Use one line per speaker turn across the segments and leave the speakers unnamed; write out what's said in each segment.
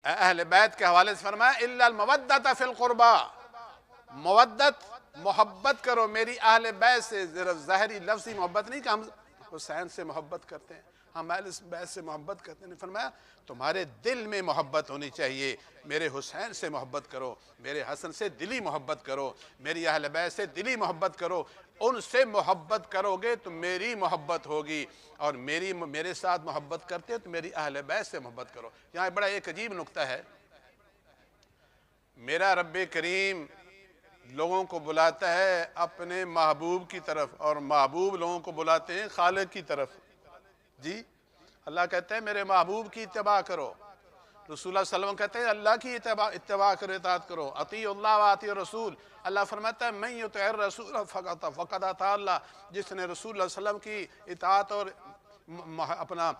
اہل بیت کے حوالے سے فرمایا الا المودۃ فی القربا، مودت محبت کرو میری اہل بیت سے، صرف ظاہری لفظی محبت نہیں کہ ہم حسین سے محبت کرتے ہیں، ہم اہل بیت سے محبت کرتے ہیں، فرمایا تمہارے دل میں محبت ہونی چاہیے، میرے حسین سے محبت کرو، میرے حسن سے دلی محبت کرو، میری اہل بیت سے دلی محبت کرو، ان سے محبت کرو گے تو میری محبت ہوگی، اور میرے ساتھ محبت کرتے ہو تو میری اہل بیت سے محبت کرو۔ یہاں بڑا ایک عجیب نکتہ ہے، میرا رب کریم لوگوں کو بلاتا ہے اپنے محبوب کی طرف، اور محبوب لوگوں کو بلاتے ہیں خالق کی طرف۔ جی اللہ کہتے ہیں میرے محبوب کی اتباع کرو، رسول اللہ صلی اللہ علیہ وسلم کہتے ہیں اللہ کی اتباع کرو، اطاعت کرو، اطیعوا اللہ و اطیعوا الرسول۔ اللہ فرماتا ہے من یطع الرسول فقد اطاع اللہ، جس نے رسول اللہ صلی اللہ علیہ وسلم کی اطاعت اور اپنا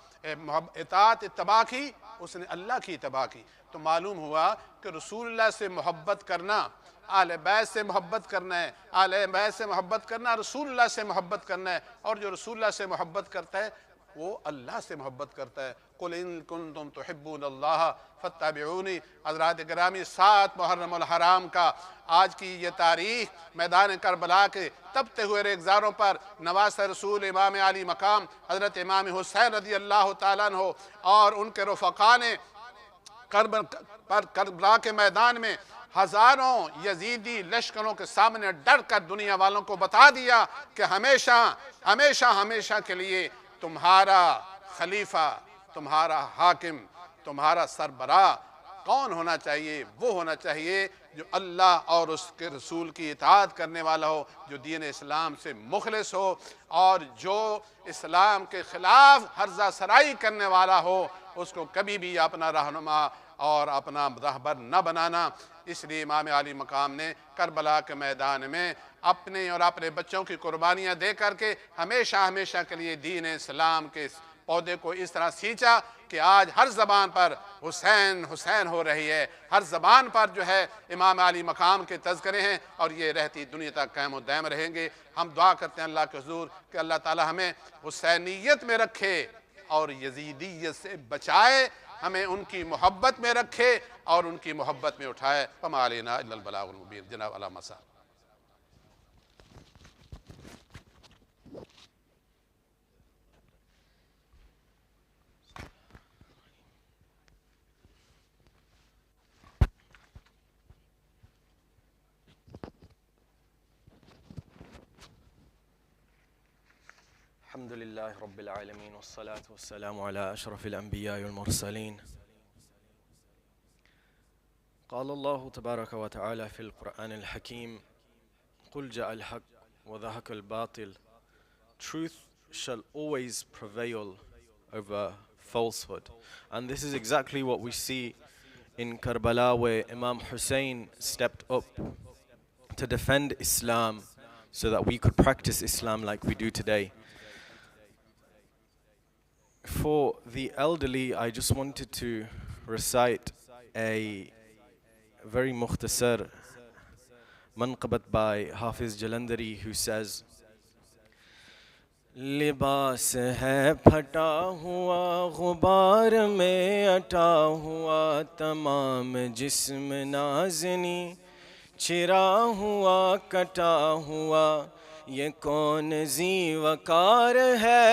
اطاعت اتباع کی، اس نے اللہ کی اتباع کی۔ تو معلوم ہوا کہ رسول اللہ سے محبت کرنا، اہل بیت سے محبت کرنا ہے، اہل بیت سے محبت کرنا رسول اللہ سے محبت کرنا ہے، اور جو رسول اللہ سے محبت کرتا ہے وہ اللہ سے محبت کرتا ہے۔ قُلْ إِن كُنتُمْ تُحِبُّونَ اللَّهَ فَاتَّبِعُونِي۔ حضرات گرامی، 7 محرم الحرام کا آج کی یہ تاریخ میدان کربلا کے تپتے ہوئے ریگزاروں پر نواسہ رسول امام علی مقام حضرت امام حسین رضی اللہ تعالیٰ عنہ اور ان کے رفقا نے کربلا کے میدان میں ہزاروں یزیدی لشکروں کے سامنے ڈر کر دنیا والوں کو بتا دیا کہ ہمیشہ ہمیشہ ہمیشہ کے لیے تمہارا خلیفہ، تمہارا حاکم، تمہارا سربراہ کون ہونا چاہیے؟ وہ ہونا چاہیے جو اللہ اور اس کے رسول کی اطاعت کرنے والا ہو، جو دین اسلام سے مخلص ہو، اور جو اسلام کے خلاف ہرزہ سرائی کرنے والا ہو، اس کو کبھی بھی اپنا رہنما اور اپنا رہبر نہ بنانا۔ اس لیے امام علی مقام نے کربلا کے میدان میں اپنے اور اپنے بچوں کی قربانیاں دے کر کے ہمیشہ ہمیشہ کے لیے دین اسلام کے پودے کو اس طرح سینچا کہ آج ہر زبان پر حسین حسین ہو رہی ہے، ہر زبان پر جو ہے امام علی مقام کے تذکرے ہیں، اور یہ رہتی دنیا تک قائم و دائم رہیں گے۔ ہم دعا کرتے ہیں اللہ کے حضور کہ اللہ تعالی ہمیں حسینیت میں رکھے اور یزیدیت سے بچائے، ہمیں ان کی محبت میں رکھے اور ان کی محبت میں اٹھائے۔ فما علینا الا البلاغ المبین۔ جناب علامہ صاحب۔
الحمد لله رب العالمين والصلاة والسلام على أشرف الأنبياء والمرسلين. قال الله تبارك وتعالى في القرآن الحكيم قل جاء الحق وذهق الباطل. Truth shall always prevail over falsehood. And this is exactly what we see in Karbala, where Imam Hussein stepped up to defend Islam so that we could practice Islam like we do today. For the elderly, I just wanted to recite a very mukhtasar manqabat by Hafiz Jalandhari, who says, لباس ہے پھٹا ہوا غبار میں اٹا ہوا تمام جسم نازنی، چرا ہوا کٹا ہوا یہ کون ذی وقار ہے،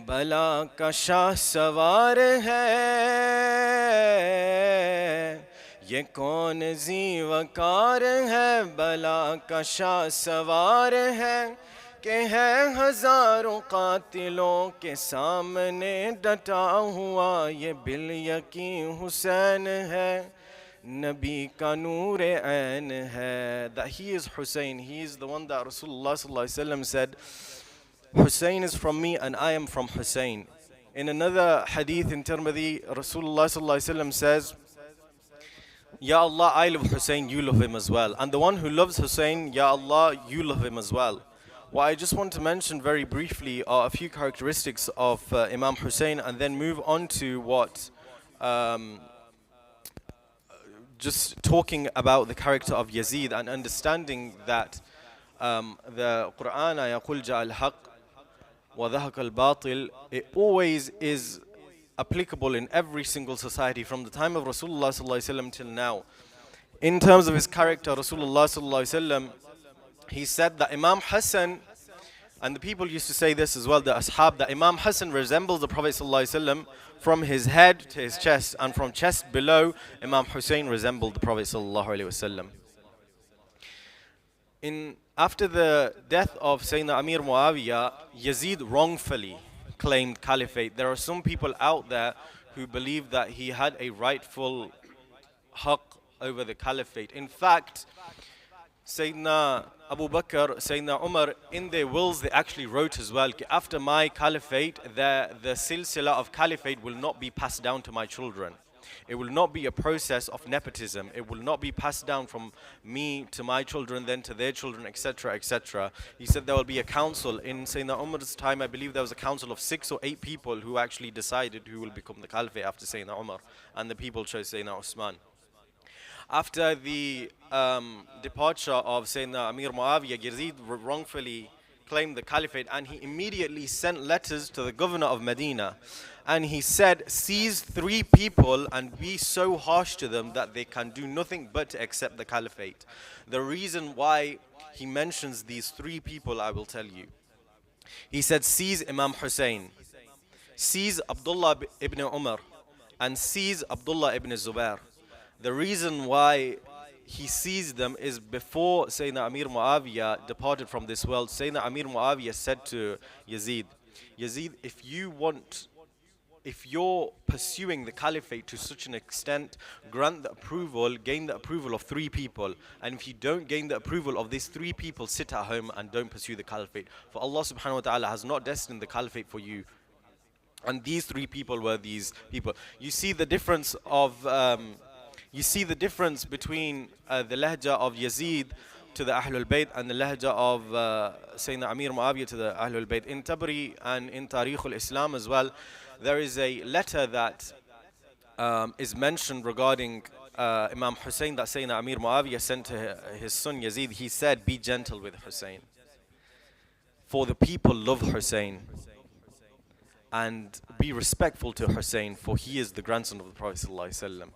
بلا کا شاہ سوار ہے، یہ کون ذی وقار ہے، بلا کا شاہ سوار ہے، کہ ہے ہزاروں قاتلوں کے سامنے ڈٹا ہوا یہ بالیقین حسین ہے، نبی کا نور عین ہے. That he is Hussein, he is the one that Rasulullah sallallahu alaihi wasallam said, Hussein is from me and I am from Hussein. In another hadith in Tirmidhi, Rasulullah sallallahu alaihi wasallam says, Ya Allah, I love Hussein, you love him as well. And the one who loves Hussein, Ya Allah, you love him as well. What I just want to mention very briefly are a few characteristics of Imam Hussein, and then move on to what just talking about the character of Yazid and understanding that the Quran, يقول جاء الحق وذهق الباطل, it always is applicable in every single society from the time of Rasulullah sallallahu alaihi wasallam till now. In terms of his character, Rasulullah sallallahu alaihi wasallam, he said that Imam Hassan, and the people used to say this as well, the ashab, that Imam Hassan resembles the Prophet ﷺ from his head to his chest, and from chest below, Imam Hussein resembled the Prophet ﷺ. After the death of Sayyidina Amir Muawiyah, Yazid wrongfully claimed caliphate. There are some people out there who believe that he had a rightful haqq over the caliphate. In fact, Sayyidina Abu Bakr, Sayyidina Umar, in their wills, they actually wrote as well, after my caliphate, the silsila of caliphate will not be passed down to my children. It will not be a process of nepotism. It will not be passed down from me to my children, then to their children, etc., etc. He said there will be a council. In Sayyidina Umar's time, I believe there was a council of 6 or 8 people who actually decided who will become the caliphate after Sayyidina Umar. And the people chose Sayyidina Usman. After the departure of Sayyidina Amir Muawiyah, Yazid wrongfully claimed the caliphate, and he immediately sent letters to the governor of Medina. And he said, seize 3 people and be so harsh to them that they can do nothing but to accept the caliphate. The reason why he mentions these 3 people, I will tell you. He said, seize Imam Hussein, seize Abdullah ibn Umar, and seize Abdullah ibn Zubair. The reason why he seized them is before Sayyidina Amir Muawiyah departed from this world. Sayyidina Amir Muawiyah said to Yazid, Yazid, if you're pursuing the caliphate to such an extent, gain the approval of 3 people. And if you don't gain the approval of these 3 people, sit at home and don't pursue the caliphate. For Allah subhanahu wa ta'ala has not destined the caliphate for you. And these 3 people were these people. You see the difference between the lahja of Yazid to the Ahlul Bayt and the lahja of Sayyidina Amir Muawiyah to the Ahlul Bayt. In Tabari and in Tarikh al-Islam as well, there is a letter that is mentioned regarding Imam Hussein that Sayyidina Amir Muawiyah sent to his son Yazid. He said, be gentle with Hussein, for the people love Hussein, and be respectful to Hussein, for he is the grandson of the Prophet sallallahu alaihi wasallam.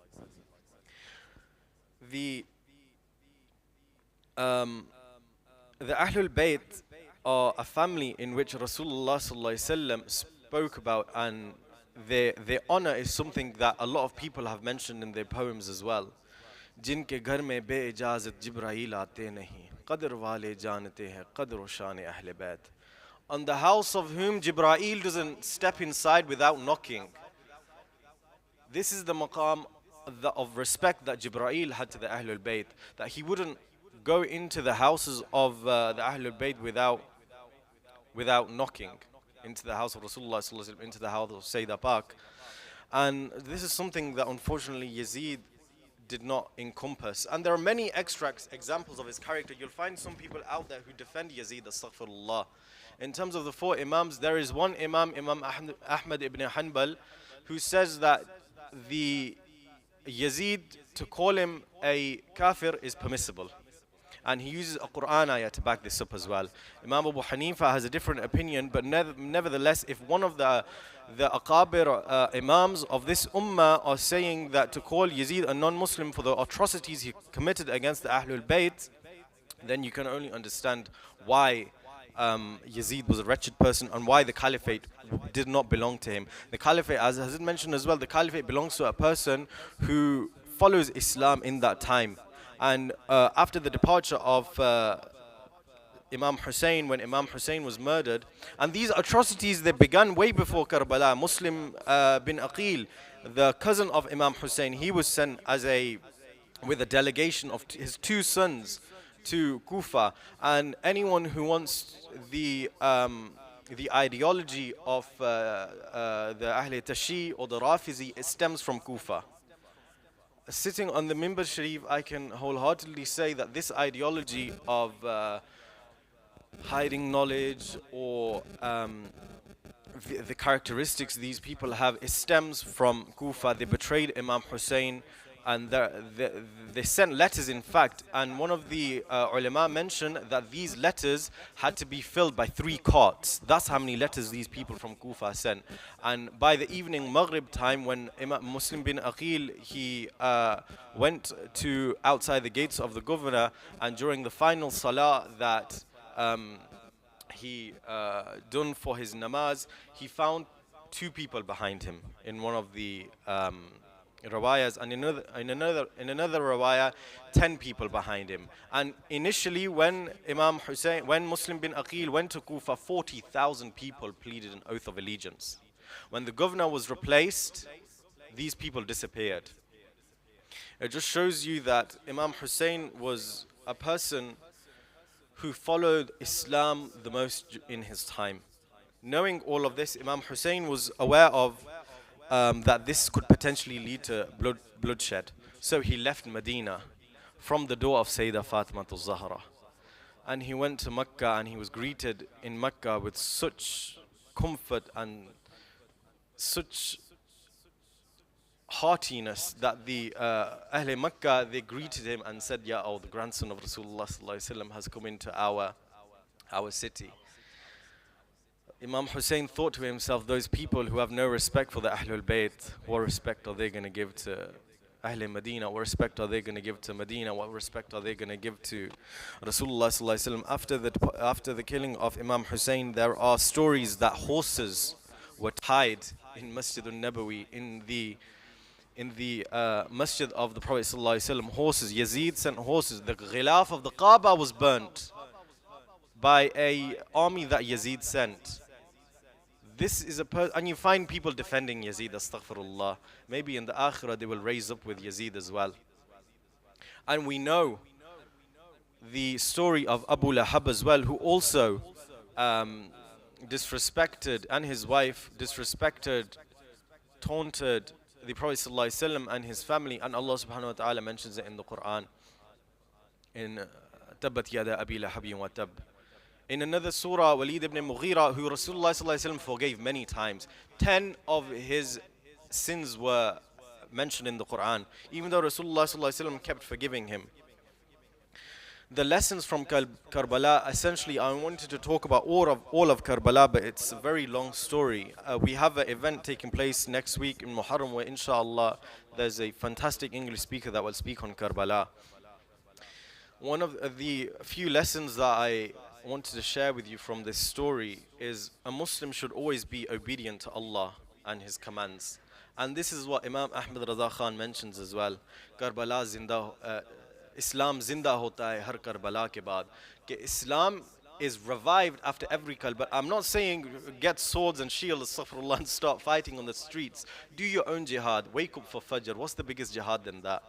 The Ahlul Bayt are a family in which Rasulullah sallallahu alaihi wasallam spoke about, and their honor is something that a lot of people have mentioned in their poems as well. जिनके घर में बे इजाज़त जिब्राईल आते नहीं क़द्र वाले जानते हैं क़द्र व शान अहले बैत. On the house of whom Jibreel doesn't step inside without knocking. This is the maqam of respect that Jibreel had to the Ahlul Bayt, that he wouldn't go into the houses of the Ahlul Bayt without knocking into the house of Rasulullah sallallahu alaihi wasallam, into the house of Sayyidah Pak. And this is something that unfortunately Yazid did not encompass. And there are many examples of his character. You'll find some people out there who defend Yazid, astaghfirullah. In terms of the 4 Imams, there is one Imam, Imam Ahmad ibn Hanbal, who says that the Yazid, to call him a kafir is permissible. And he uses a Quran ayah to back this up as well. Imam Abu Hanifa has a different opinion, but nevertheless, if one of the Aqabir Imams of this Ummah are saying that to call Yazid a non-Muslim for the atrocities he committed against the Ahlul Bayt, then you can only understand why Yazid was a wretched person and why the caliphate did not belong to him. The caliphate, as it mentioned as well, the caliphate belongs to a person who follows Islam in that time. And after the departure of Imam Hussein, when Imam Hussein was murdered, and these atrocities, they began way before Karbala. Muslim bin Aqil, the cousin of Imam Hussein, he was sent with a delegation of his 2 sons to Kufa. And anyone who wants the ideology of the Ahl Tashi or the Rafizi, it stems from Kufa. Sitting on the Mimbar Sharif, I can wholeheartedly say that this ideology of hiding knowledge or the characteristics these people have, it stems from Kufa. They betrayed Imam Hussein they sent letters, in fact, and one of the ulama mentioned that these letters had to be filled by 3 carts. That's how many letters these people from Kufa sent. And by the evening Maghrib time, when Imam Muslim bin Aqil, he went to outside the gates of the governor, and during the final salah that he done for his namaz, he found 2 people behind him in one of the rawayas, and in another rawaya 10 people behind him. And initially when Muslim bin Aqil went to Kufa, 40,000 people pleaded an oath of allegiance. When the governor was replaced, these people disappeared. It just shows you that Imam Hussein was a person who followed Islam the most in his time. Knowing all of this, Imam Hussein was aware of that this could potentially lead to bloodshed. So he left Medina from the door of Sayyidah Fatima al-Zahra. And he went to Mecca, and he was greeted in Mecca with such comfort and such heartiness that the Ahle Mecca, they greeted him and said, "Ya, oh, the grandson of Rasulullah sallallahu alaihi wasallam has come into our city." Imam Hussein thought to himself, those people who have no respect for the Ahlul Bayt, what respect are they going to give to Ahl Medina? What respect are they going to give to Medina? What respect are they going to give to Rasulullah sallallahu alaihi wasallam? After the killing of Imam Hussein, there are stories that horses were tied in Masjid al-Nabawi, in the masjid of the Prophet sallallahu alaihi wasallam. Horses, Yazid sent horses. The ghilaf of the Kaaba was burnt by a army that Yazid sent. This is and you find people defending Yazid, astaghfirullah. Maybe in the akhirah they will raise up with Yazid as well. And we know the story of Abu Lahab as well, who also disrespected, and his wife disrespected, taunted the Prophet ﷺ and his family, and Allah subhanahu wa ta'ala mentions it in the Quran in Tabbat Yada Abi Lahabin wa Tab. In another surah, Walid ibn Mughira, who Rasulullah ﷺ forgave many times, 10 of his sins were mentioned in the Quran, even though Rasulullah ﷺ kept forgiving him. The lessons from Karbala, essentially I wanted to talk about all of Karbala, but it's a very long story. We have an event taking place next week in Muharram where inshallah there's a fantastic English speaker that will speak on Karbala. One of the few lessons that I wanted to share with you from this story is a Muslim should always be obedient to Allah and His commands. And this is what Imam Ahmad Raza Khan mentions as well. Karbala zinda, Islam zinda hota hai har Karbala ke baad. Islam is revived after every Karbala. I'm not saying get swords and shields, astaghfirullah, and start fighting on the streets. Do your own jihad. Wake up for Fajr. What's the biggest jihad than that?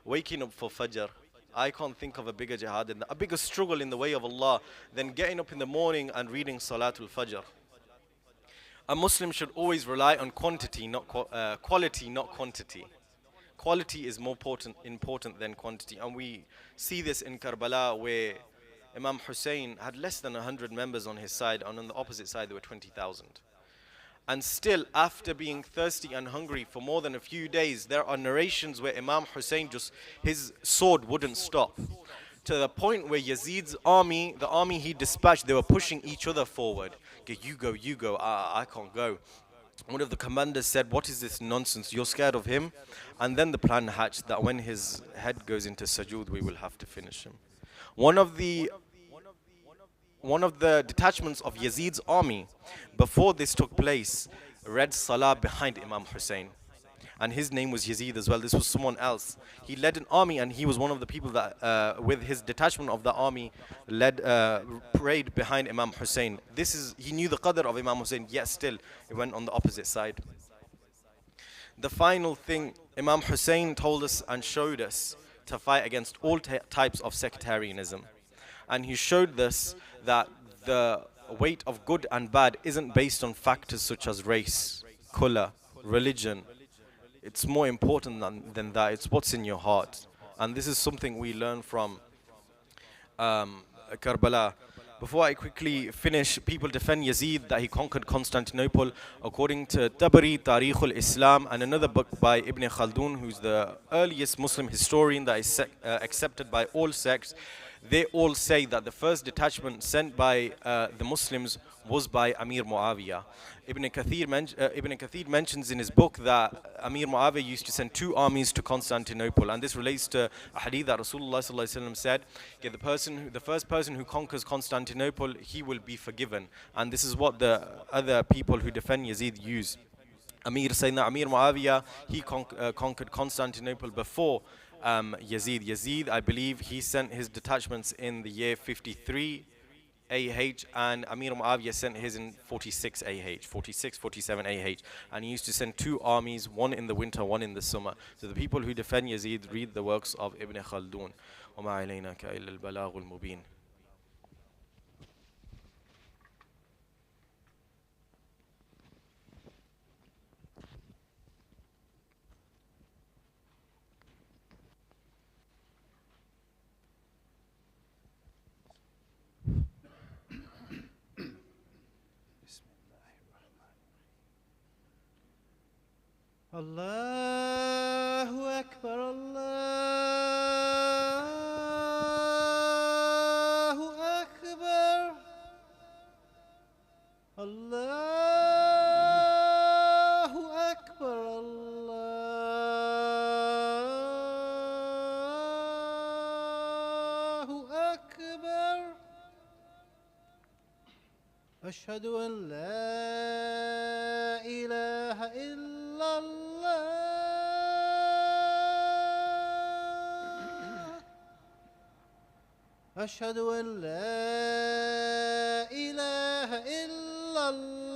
Waking up for Fajr. I can't think of a bigger jihad than that, a bigger struggle in the way of Allah than getting up in the morning and reading Salatul Fajr. A Muslim should always rely on quantity, not quality, not quantity. Quality is more important than quantity, and we see this in Karbala where Imam Hussein had less than 100 members on his side, and on the opposite side there were 20,000. And still, after being thirsty and hungry for more than a few days, there are narrations where Imam Hussein his sword wouldn't stop. To the point where Yazid's army, the army he dispatched, they were pushing each other forward. Okay, you go, I can't go. One of the commanders said, "What is this nonsense? You're scared of him?" And then the plan hatched that when his head goes into sujood, we will have to finish him. One of the detachments of Yazid's army, before this took place, read Salah behind Imam Hussein. And his name was Yazid as well. This was someone else. He led an army, and he was one of the people that, with his detachment of the army, prayed behind Imam Hussein. He knew the qadr of Imam Hussein, yet still, he went on the opposite side. The final thing, Imam Hussein told us and showed us to fight against all types of sectarianism. And he showed us that the weight of good and bad isn't based on factors such as race, color, religion. It's more important than that. It's what's in your heart. And this is something we learn from Karbala. Before I quickly finish, people defend Yazid that he conquered Constantinople. According to Tabari, Tarikh al-Islam, and another book by Ibn Khaldun, who's the earliest Muslim historian that is accepted by all sects, they all say that the first detachment sent by the Muslims was by Amir Muawiyah. Ibn Kathir mentions in his book that Amir Muawiyah used to send 2 armies to Constantinople, and this relates to a hadith that Rasulullah ﷺ said, the first person who conquers Constantinople, he will be forgiven. And this is what the other people who defend Yazid use. Sayyidina Amir Muawiyah, he conquered Constantinople before Yazid. Yazid, I believe, he sent his detachments in the year 53 AH, and Amir Muawiyah sent his in 46 AH, 46, 47 AH. And he used to send 2 armies, one in the winter, one in the summer. So the people who defend Yazid read the works of Ibn Khaldun. وَمَا عَلَيْنَا كَإِلَّا الْبَلَاغُ الْمُبِينُ.
Allahu Akbar, Allahu Akbar, Allahu Akbar, Allahu Akbar. Ashhadu an la ilaha illa Allah. أشهد أن لا إله إلا الله.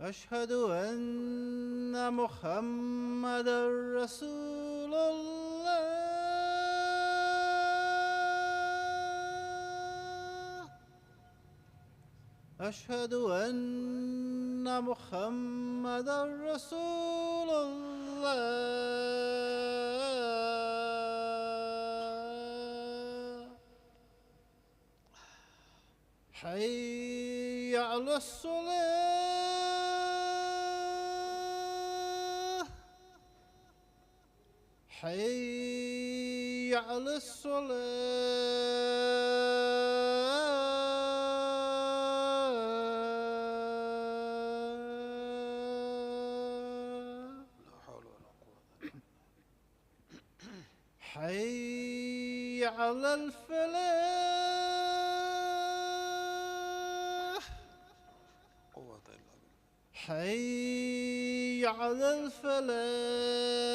أشهد أن محمدا رسول الله. أشهد أن محمدا رسول الله. حي على الصلاة. حي على حي على الفلاح. حي على الفلاح.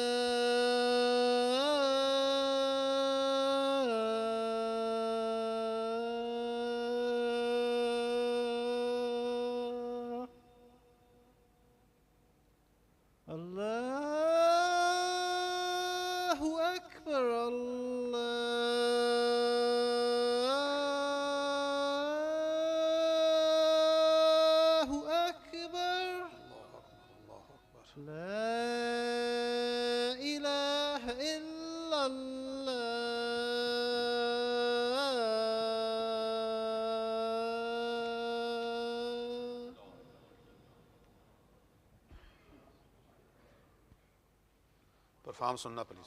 الله أكبر، الله أكبر. لا إله إلا الله.
परफॉर्म सुनना प्लीज.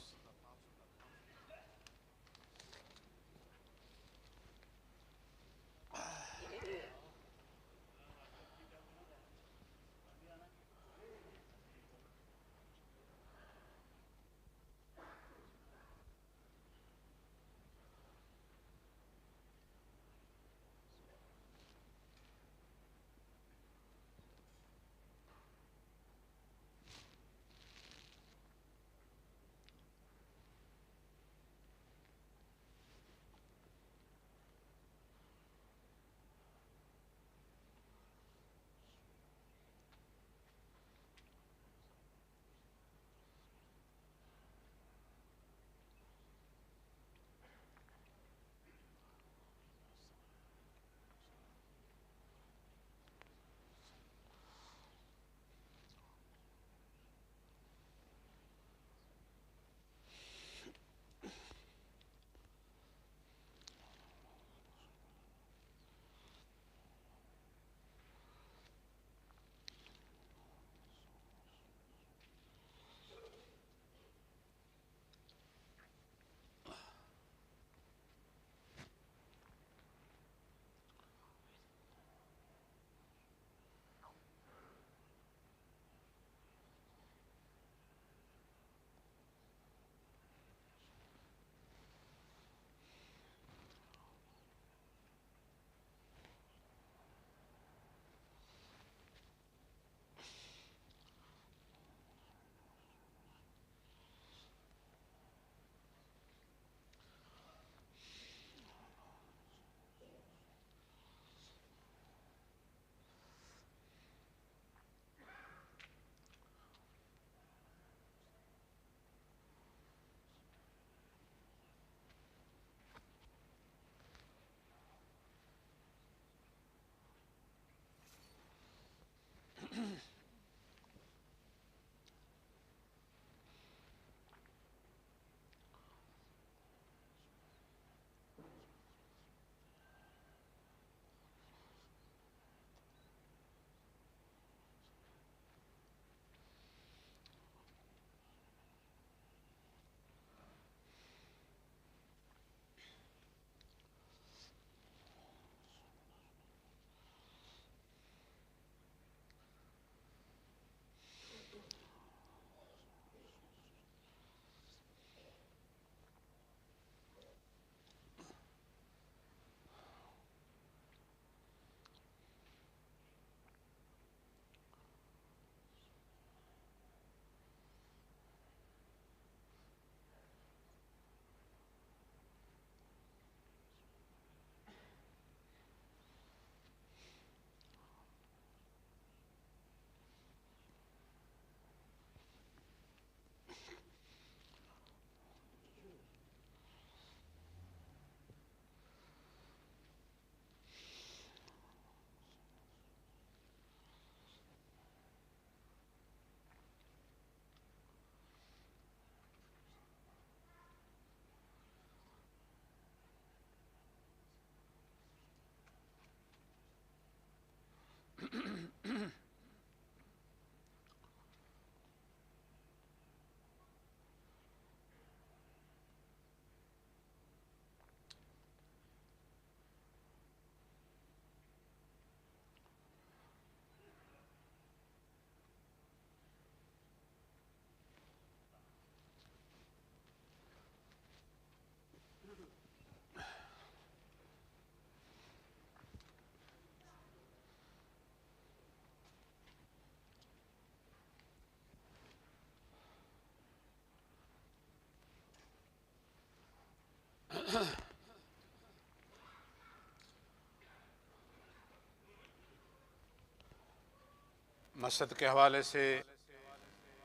مسجد کے حوالے سے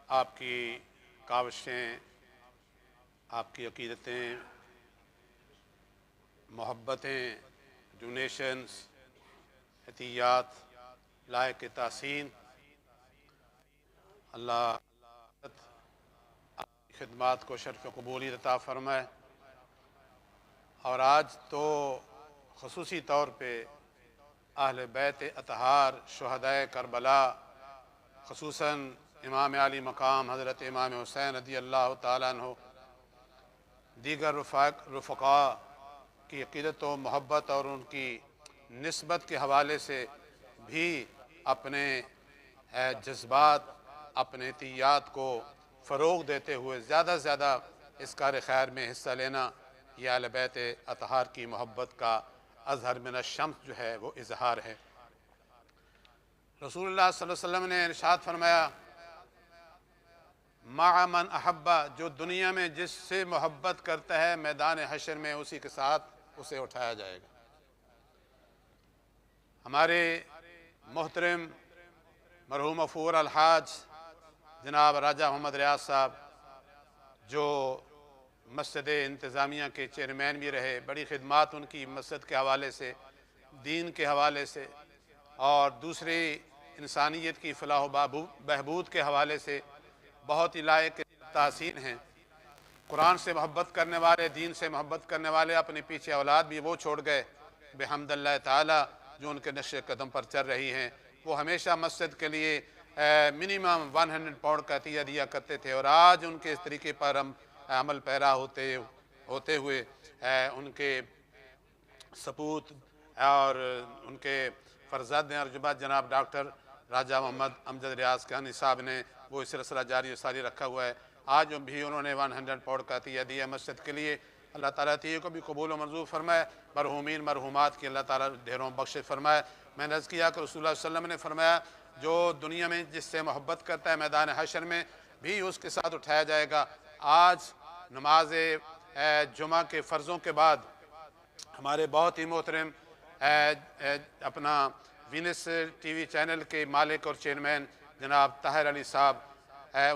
آپ کی کاوشیں، آپ کی عقیدتیں، محبتیں، ڈونیشنز، عطیات لائق تحسین، اللہ آپ کی خدمات کو شرف قبولیت عطا فرمائے۔ اور آج تو خصوصی طور پہ اہل بیت اطہار شہدائے کربلا، خصوصاً امام علی مقام حضرت امام حسین رضی اللہ تعالیٰ عنہ، دیگر رفقاء کی عقیدت و محبت اور ان کی نسبت کے حوالے سے بھی اپنے جذبات، اپنے عطیات کو فروغ دیتے ہوئے زیادہ سے زیادہ اس کار خیر میں حصہ لینا، یہ اہل بیت اطہار کی محبت کا اظہر من الشمس جو ہے وہ اظہار ہے۔ رسول اللہ صلی اللہ علیہ وسلم نے ارشاد فرمایا، مع من احبہ، جو دنیا میں جس سے محبت کرتا ہے میدان حشر میں اسی کے ساتھ اسے اٹھایا جائے گا۔ ہمارے محترم مرحوم غفور الحاج جناب راجہ محمد ریاض صاحب، جو مسجد انتظامیہ کے چیئرمین بھی رہے، بڑی خدمات ان کی مسجد کے حوالے سے، دین کے حوالے سے اور دوسری انسانیت کی فلاح و بہبود کے حوالے سے بہت ہی لائق تحسین ہیں۔ قرآن سے محبت کرنے والے، دین سے محبت کرنے والے، اپنے پیچھے اولاد بھی وہ چھوڑ گئے بحمد اللہ تعالی جو ان کے نقش قدم پر چل رہی ہیں۔ وہ ہمیشہ مسجد کے لیے منیمم 100 پاؤنڈ کا عطیہ دیا کرتے تھے، اور آج ان کے اس طریقے پر ہم عمل پیرا ہوتے ہوئے ان کے سپوت اور ان کے فرزند ارجمند جناب ڈاکٹر راجہ محمد امجد ریاض کانی صاحب نے وہ اس سلسلہ جاری و ساری رکھا ہوا ہے۔ آج بھی انہوں نے 100 پاؤنڈ کا عطیہ دیا مسجد کے لیے۔ اللہ تعالیٰ عطیہ کو بھی قبول و منظور فرمائے، مرحومین مرحومات کی اللہ تعالیٰ ڈھیروں بخشش فرمائے۔ میں نے عرض کیا کہ رسول اللہ صلی اللہ علیہ وسلم نے فرمایا، جو دنیا میں جس سے محبت کرتا ہے میدان حشر میں بھی اس کے ساتھ اٹھایا جائے گا۔ آج نماز جمعہ کے فرضوں کے بعد ہمارے بہت ہی محترم اپنا وینس ٹی وی چینل کے مالک اور چیئرمین جناب طاہر علی صاحب،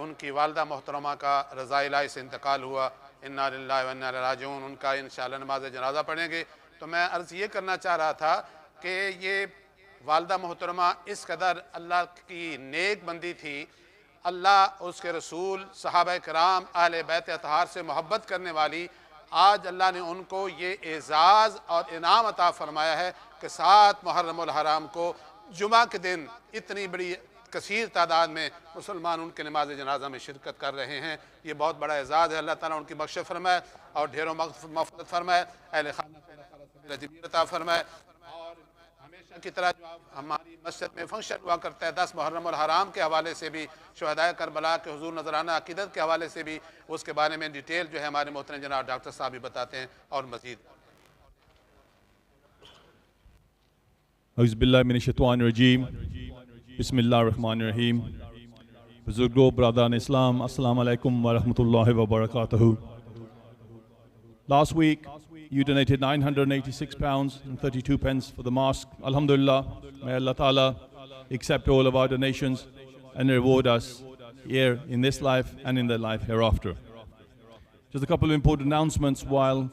ان کی والدہ محترمہ کا رضا الہی سے انتقال ہوا، انا للہ و انا الیہ راجعون۔ ان کا انشاءاللہ نماز جنازہ پڑھیں گے۔ تو میں عرض یہ کرنا چاہ رہا تھا کہ یہ والدہ محترمہ اس قدر اللہ کی نیک بندی تھی، اللہ اس کے رسول صحابہ کرام اہل بیت اطہار سے محبت کرنے والی، آج اللہ نے ان کو یہ اعزاز اور انعام عطا فرمایا ہے کہ 7 محرم الحرام کو جمعہ کے دن اتنی بڑی کثیر تعداد میں مسلمان ان کے نماز جنازہ میں شرکت کر رہے ہیں۔ یہ بہت بڑا اعزاز ہے۔ اللہ تعالیٰ ان کی بخشش فرمائے اور ڈھیروں مغفرت فرمائے، اہل خانہ جمیل عطا فرمائے۔ اور ہمیشہ کی طرح جو ہماری مسجد میں فنکشن ہوا کرتا ہے 10 محرم الحرام کے حوالے سے بھی، شہدائے کربلا کے حضور نذرانہ عقیدت کے حوالے سے بھی، اس کے بارے میں ڈیٹیل جو ہے ہمارے محترم جناب ڈاکٹر صاحب بھی بتاتے ہیں اور مزید۔
اعوذ باللہ من الشیطان الرجیم، بسم اللہ الرحمن الرحیم۔ بزرگوں، برادران اسلام، السلام علیکم ورحمۃ اللہ وبرکاتہ۔ Last week, you donated 986 pounds and 32 pence for the mosque. Alhamdulillah, may Allah Ta'ala accept all of our donations and reward us here in this life and in the life hereafter. Just a couple of important announcements while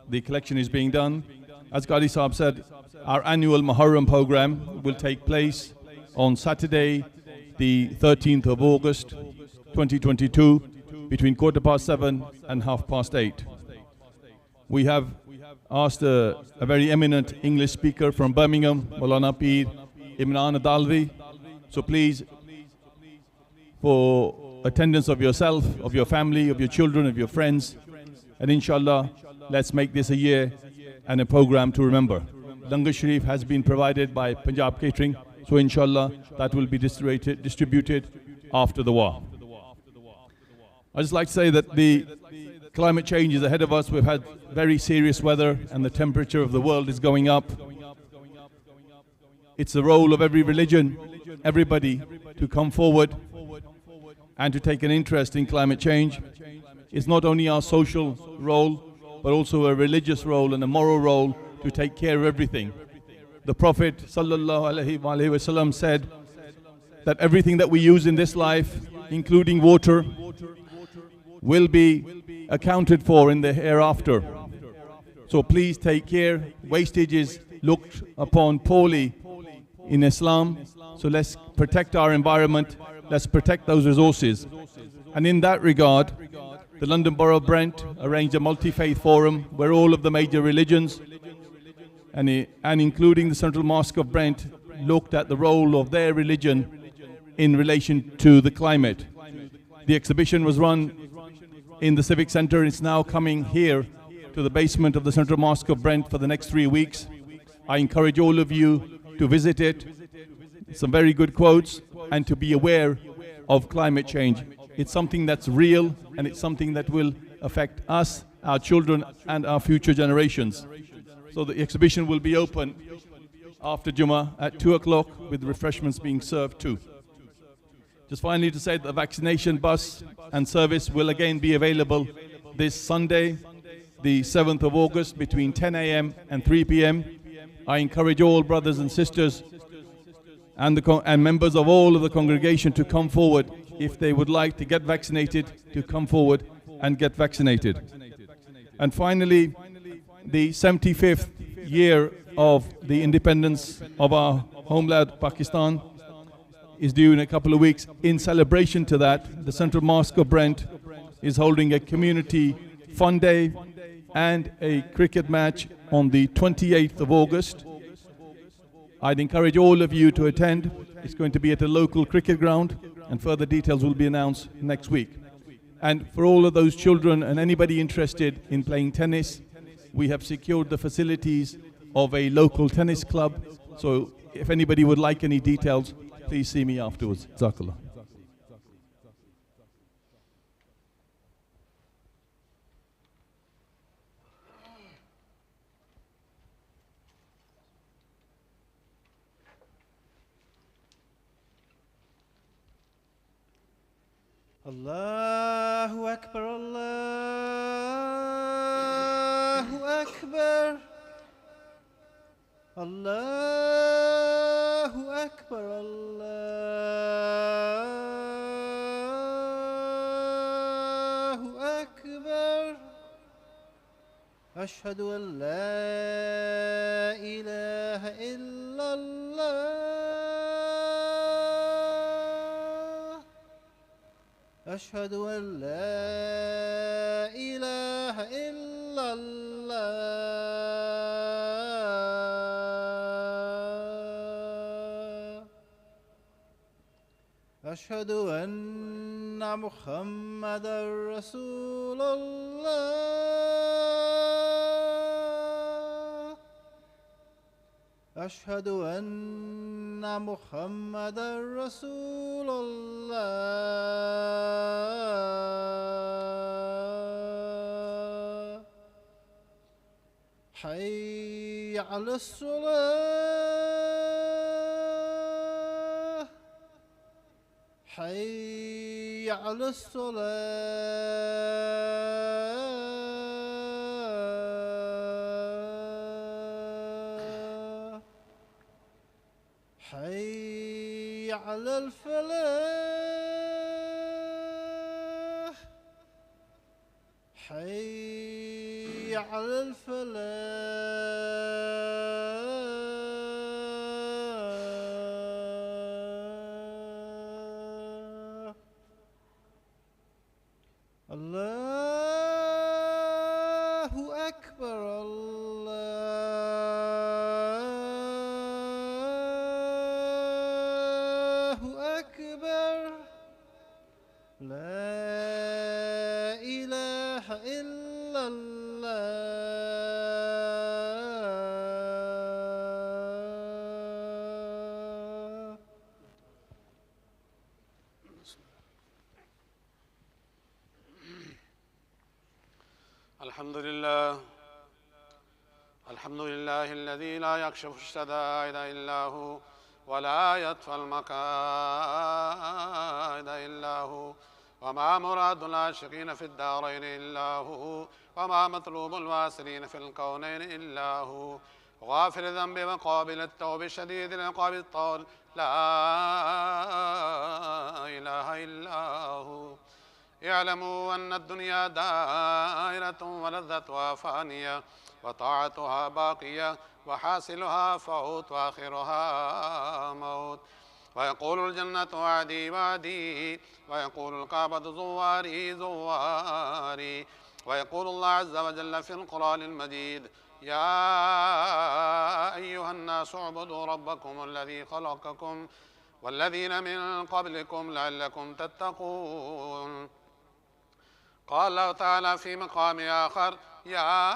the collection is being done. As Qadi Saab said, our annual Muharram program will take place on Saturday, the 13th of August, 2022, between 7:15 and 8:30. We have asked a very eminent English speaker from Birmingham, Maulana Peer Imran Adalvi. So please, for attendance of yourself, of your family, of your children, of your friends, and inshallah, let's make this a year and a program to remember. Langar Sharif has been provided by Punjab Catering, so inshallah, that will be distributed after the war. I'd just like to say that the climate change is ahead of us. We've had very serious weather and the temperature of the world is going up. It's the role of every religion, everybody, to come forward and to take an interest in climate change. It's not only our social role, but also a religious role and a moral role to take care of everything. The Prophet ﷺ said that everything that we use in this life, including water, will be accounted for in the hereafter. So please take care. Wastage is looked upon poorly in Islam. So let's protect our environment. Let's protect those resources. And in that regard, the London Borough of Brent arranged a multi-faith forum where all of the major religions and including the Central Mosque of Brent looked at the role of their religion in relation to the climate. The exhibition was run in the Civic Centre. It's now coming here to the basement of the Central Mosque of Brent for the next 3 weeks. I encourage all of you to visit it. Some very good quotes, and to be aware of climate change. It's something that's real, and it's something that will affect us, our children, and our future generations. So the exhibition will be open after Jummah at 2 o'clock with refreshments being served too. Just finally to say that the vaccination bus and service will again be available this Sunday, the 7th of August, between 10 a.m. and 3 p.m. I encourage all brothers and sisters and members of all of the congregation to come forward if they would like to get vaccinated, to come forward and get vaccinated. And finally, the 75th year of the independence of our homeland, Pakistan, is due in a couple of weeks. In celebration to that, the Central Mosque of Brent is holding a community fun day and a cricket match on the 28th of August. I'd encourage all of you to attend. It's going to be at a local cricket ground, and further details will be announced next week. And for all of those children and anybody interested in playing tennis, we have secured the facilities of a local tennis club. So if anybody would like any details, please see me afterwards. Jazakallah.
Allahu Akbar, Allahu Akbar, Allahu Akbar, Allahu Akbar. Ashhadu an la ilaha illallah. أشهد أن لا إله إلا الله أشهد أن محمدا رسول الله أشهد أن محمدا رسول الله حي على الصلاة حي على الصلاة حي على الفلاح حي على الفلاح الله أكبر الله أكبر لا إله إلا الله
الحمد لله الذي لا يكشف الشدائد إلا هو ولا يطفى المكائد إلا هو وما مراد العاشقين في الدارين إلا هو، وما مطلوب الواسلين في الكونين إلا هو. غافر الذنب وقابل التوب شديد العقاب الطول، لا إله إلا هو. اعلموا أن الدنيا دائرة ولذتها فانية وطاعتها باقية، وحاصلها فوت وآخرها موت. ويقول الجنة وعدي وعدي، ويقول الكعبة زواري زواري، ويقول الله عز وجل في القرآن المجيد: يا أيها الناس اعبدوا ربكم الذي خلقكم والذين من قبلكم لعلكم تتقون. قال الله تعالى في مقام آخر: يا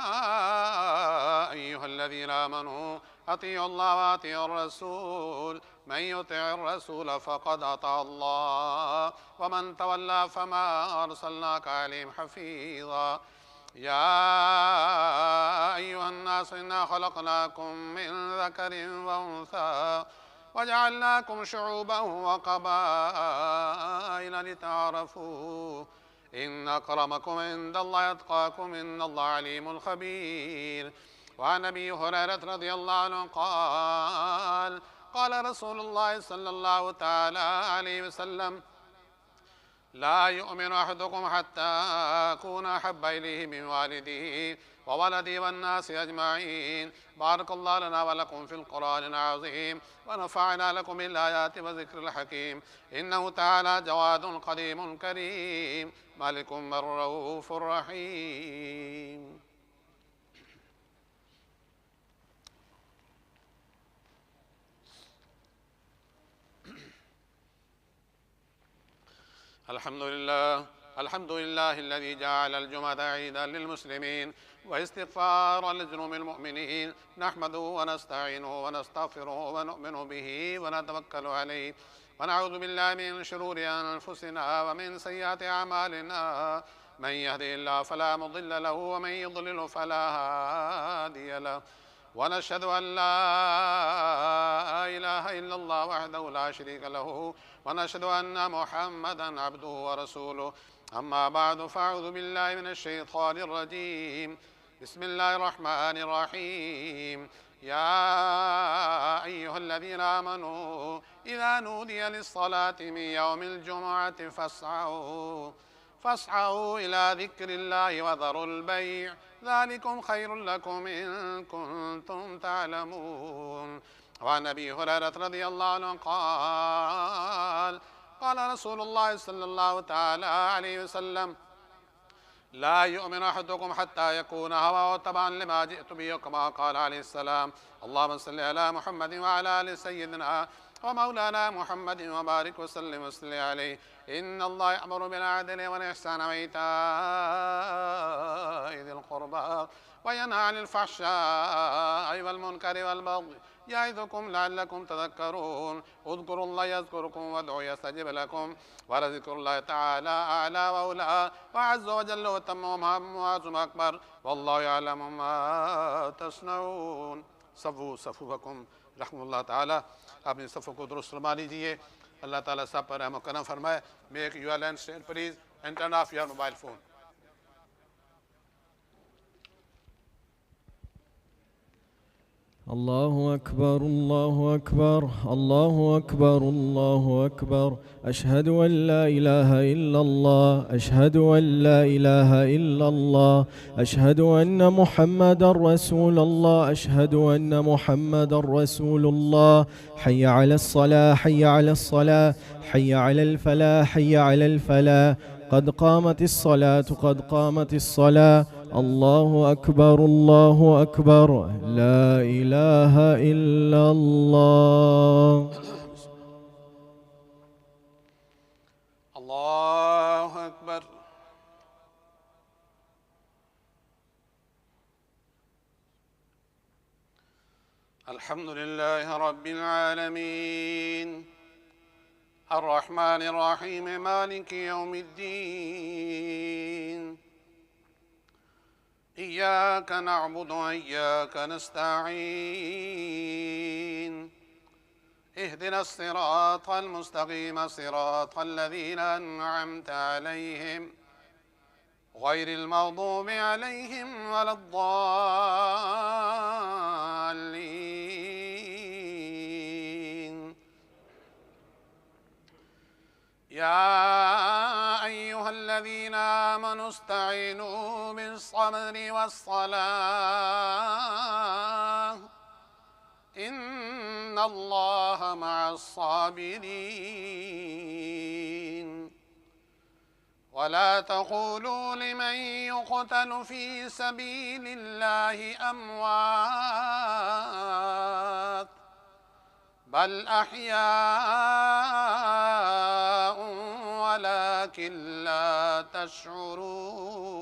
أيها الذين آمنوا أطيعوا الله وأطيعوا الرسول، من يطع الرسول فقد أطاع الله، ومن تولى فما أرسلناك عليهم حفيظا. يا أيها الناس إنا خلقناكم من ذكر وأنثى وجعلناكم شعوبا وقبائل لتعارفوا، إن أكرمكم عند الله أتقاكم، إن الله عليم خبير. وعن أبي هريرة رضي الله عنه قال: قال رسول الله صلى الله تعالى عليه وسلم: لا يؤمن أحدكم حتى أكون أحب إليه من والده وولدي والناس أجمعين. بارك الله لنا ولكم في القرآن العظيم، ونفعنا لكم بالآيات وذكر الحكيم. إنه تعالى جواد قديم كريم، مالك رؤوف رحيم. الحمد لله الذي جعل الجمعة عيدا للمسلمين واستغفارا لذنوب المؤمنين. نحمده ونستعينه ونستغفره ونؤمن به ونتوكل عليه، ونعوذ بالله من شرور أنفسنا ومن سيئات أعمالنا. من يهده الله فلا مضل له، ومن يضلل فلا هادي له. ونشهد أن لا إله إلا الله وحده لا شريك له، ونشهد أن محمدا عبده ورسوله. أما بعد، فأعوذ بالله من الشيطان الرجيم. بسم الله الرحمن الرحيم. يا أيها الذين آمنوا إذا نودي للصلاة من يوم الجمعة فاسعوا إلى ذكر الله وذروا البيع، ذلكم خير لكم إن كنتم تعلمون. وعن أبي هريرة رضي الله عنه قال: قال رسول الله صلى الله تعالى عليه وسلم: لا يؤمن أحدكم حتى يكون هواه تبعا لما جئت به، كما قال عليه السلام. اللهم صل على محمد وعلى آل سيدنا ومولانا محمد وبارك وسلم وصل عليه. إن الله يأمر بالعدل والإحسان وإيتاء ذي القربى وينهى عن الفحشاء والمنكر والبغي، يعظكم لعلكم تذكرون. اذكروا الله يذكركم وادعوا يستجب لكم، ولذكر الله تعالى أعلى وأولى وعز وجل وتم ومهم وعظم أكبر، والله يعلم ما تصنعون. صفوا صفوفكم رحمه الله تعالى. अपनी सफ़ों को दुरुस्त फरमा लीजिए। अल्लाह ताला सब पर रहम करम फरमाए। Make your land stand please and turn off your mobile phone.
الله أكبر الله أكبر الله أكبر الله أكبر. أشهد أن لا إله إلا الله، أشهد أن لا إله إلا الله، أشهد أن محمدا رسول الله، أشهد أن محمدا رسول الله. حي على الصلاة حي على الصلاة، حي على الفلاح حي على الفلاح. قد قامت الصلاة قد قامت الصلاة. الله أكبر الله أكبر، لا إله إلا الله.
الله أكبر. الحمد لله رب العالمين، الرحمن الرحيم، مالك يوم الدين. إياك نعبد وإياك نستعين، اهدنا اهدنا الصراط المستقيم صراط الذين أنعمت عليهم غير المغضوب عليهم ولا الضالين. يا أيها الذين آمنوا استعينوا بالصبر والصلاة إن الله مع الصابرين. ولا تقولوا لمن يقتل في سبيل الله أموات بل أحياء ولكن لا تشعرون.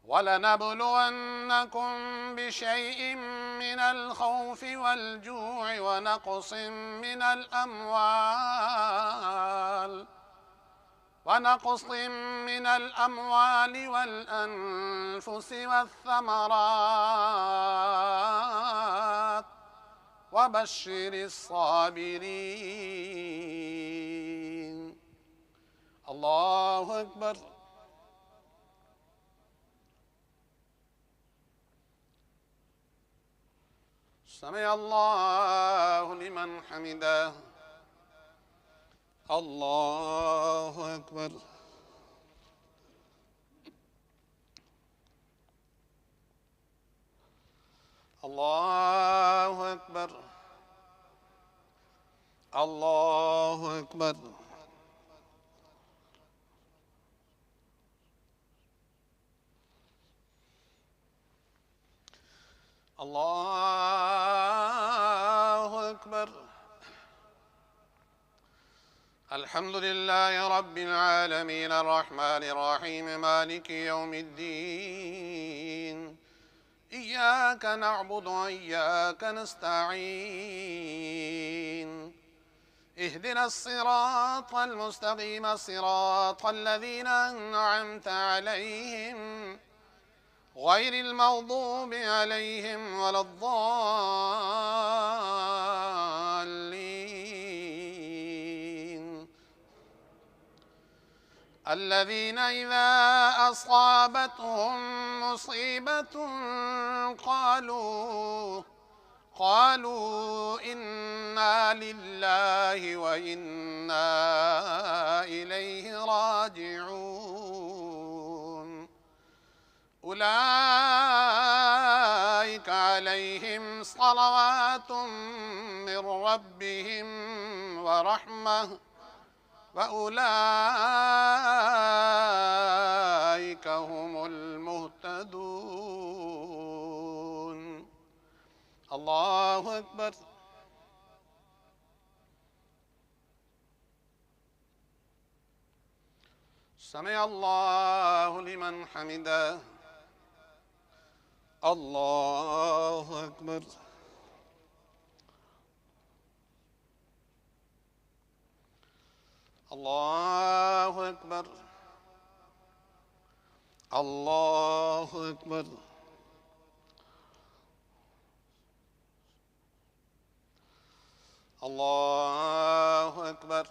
ولنبلونكم بشيء من الخوف والجوع ونقص من الأموال والأنفس والثمرات وبشر الصابرين. الله أكبر. سمع الله لمن حمده. الله أكبر. الله أكبر. الله أكبر. الله أكبر. الحمد لله رب العالمين الرحمن الرحيم مالك يوم الدين. إياك نعبد وإياك نستعين. اهدنا الصراط المستقيم صراط الذين أنعمت عليهم غير المغضوب عليهم ولا الضالين. الذين إذا أصابتهم مصيبة قالوا إنا لله وإنا إليه راجعون. أولئك عليهم صلوات من ربهم ورحمة وأولئك هم المهتدون. الله أكبر. سمع الله لمن حمده. الله أكبر. الله أكبر. الله أكبر. الله أكبر.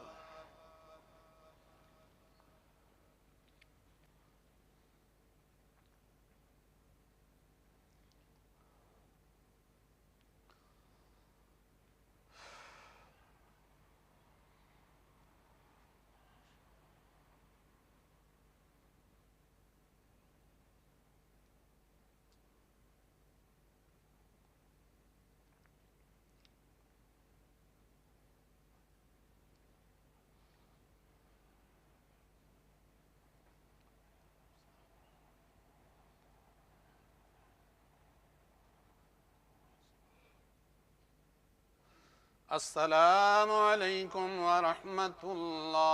السلام عليكم ورحمة الله.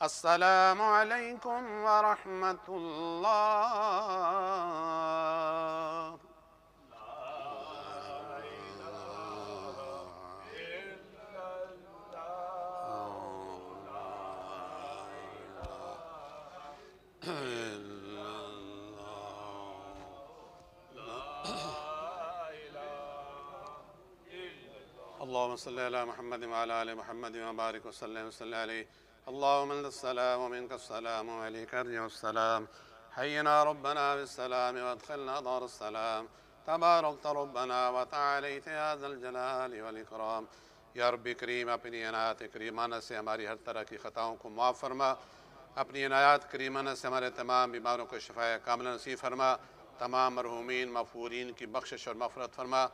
السلام عليكم ورحمة الله. اللهم صل على محمد وعلى آل محمد وبارك وسلم وصل عليه. اللهم أنت السلام ومنك السلام وعليك يرجع السلام. حينا ربنا بالسلام وادخلنا دار السلام. تباركت ربنا وتعاليت يا ذا الجلال والإكرام. یا رب کریم اپنی عنایات کریمانہ سے ہماری ہر طرح کی خطاؤں کو معاف فرما. اپنی عنایات کریمانہ سے ہمارے تمام بیماروں کو شفاء کاملہ نصیب فرما. تمام مرحومین مغفورین کی بخشش اور مغفرت فرما.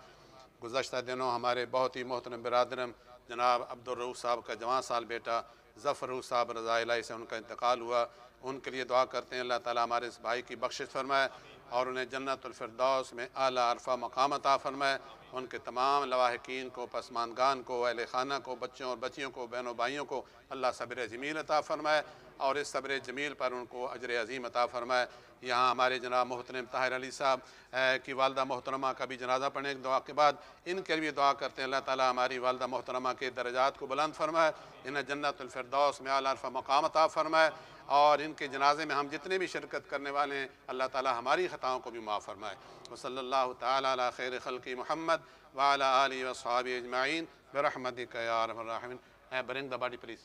گزشتہ دنوں ہمارے بہت ہی محترم برادرم جناب عبدالرؤوف صاحب کا جوان سال بیٹا ظفر رؤوف صاحب رضا الہی سے ان کا انتقال ہوا. ان کے لیے دعا کرتے ہیں اللہ تعالیٰ ہمارے اس بھائی کی بخشش فرمائے اور انہیں جنت الفردوس میں اعلیٰ عرفہ مقام عطا فرمائے. ان کے تمام لواحقین کو، پسماندگان کو، اہل خانہ کو، بچوں اور بچیوں کو، بہنوں بھائیوں کو اللہ صبر جمیل عطا فرمائے اور اس صبر جمیل پر ان کو اجر عظیم عطا فرمائے. یہاں ہمارے جناب محترم طاہر علی صاحب کی والدہ محترمہ کا بھی جنازہ پڑھنے کی دعا کے بعد ان کے لیے دعا کرتے ہیں اللہ تعالیٰ ہماری والدہ محترمہ کے درجات کو بلند فرمائے، انہیں جنت الفردوس میں اعلیٰ عرفہ مقام عطا فرمائے اور ان کے جنازے میں ہم جتنے بھی شرکت کرنے والے ہیں اللہ تعالیٰ ہماری خطاؤں کو بھی معاف فرمائے. وصلی اللہ تعالیٰ علی خیر خلق محمد وعلی آلہ وصحابہ اجمعین برحمتک یا ارحم الراحمین. Bring the body please.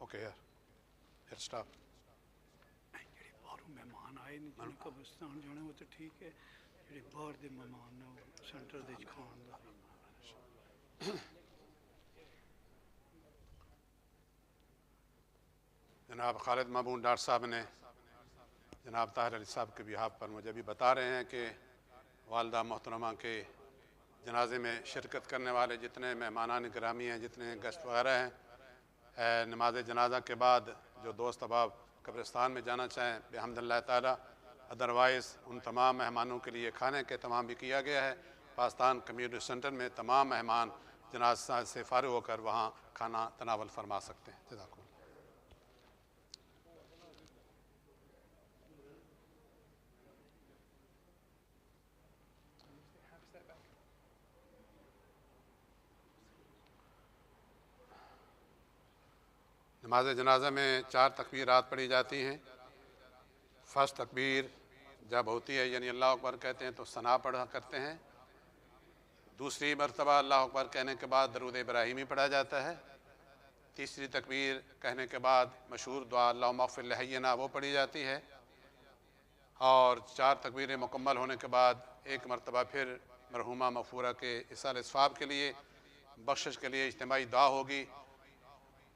Okay, here stop.
ਜਿਹੜੇ ਬਾਹਰੋਂ ਮਹਿਮਾਨ ਆਏ ਨੇ ਜਿਹਨੇ ਕਬਰਸਤਾਨ ਜਾਣਾ ਉਹ ਤਾਂ ਠੀਕ ਹੈ, ਜਿਹੜੇ ਬਾਹਰ ਦੇ ਮਹਿਮਾਨ ਨੇ ਉਹ ਸੈਂਟਰ ਦੇ ਵਿੱਚ ਖਾਣ ਦਾ.
جناب خالد مامون ڈاکٹر صاحب نے جناب طاہر علی صاحب کے بیہاف پر مجھے بھی بتا رہے ہیں کہ والدہ محترمہ کے جنازے میں شرکت کرنے والے جتنے مہمانان گرامی ہیں، جتنے گیسٹ وغیرہ ہیں، نماز جنازہ کے بعد جو دوست احباب قبرستان میں جانا چاہیں بحمد اللہ تعالیٰ، ادروائز ان تمام مہمانوں کے لیے کھانے کا اہتمام بھی کیا گیا ہے. پاکستان کمیونٹی سینٹر میں تمام مہمان جنازہ سے فارغ ہو کر وہاں کھانا تناول فرما سکتے ہیں. جزاکم اللہ. نماز جنازہ میں 4 تکبیرات پڑھی جاتی ہیں. فرسٹ تکبیر جب ہوتی ہے یعنی اللہ اکبر کہتے ہیں تو ثنا پڑھا کرتے ہیں. دوسری مرتبہ اللہ اکبر کہنے کے بعد درود ابراہیمی پڑھا جاتا ہے. تیسری تکبیر کہنے کے بعد مشہور دعا اللہم اغفر لحینا وہ پڑھی جاتی ہے. اور 4 تکبیریں مکمل ہونے کے بعد ایک مرتبہ پھر مرحومہ مغفورہ کے اصال اسفاب کے لیے بخشش کے لیے اجتماعی دعا ہوگی.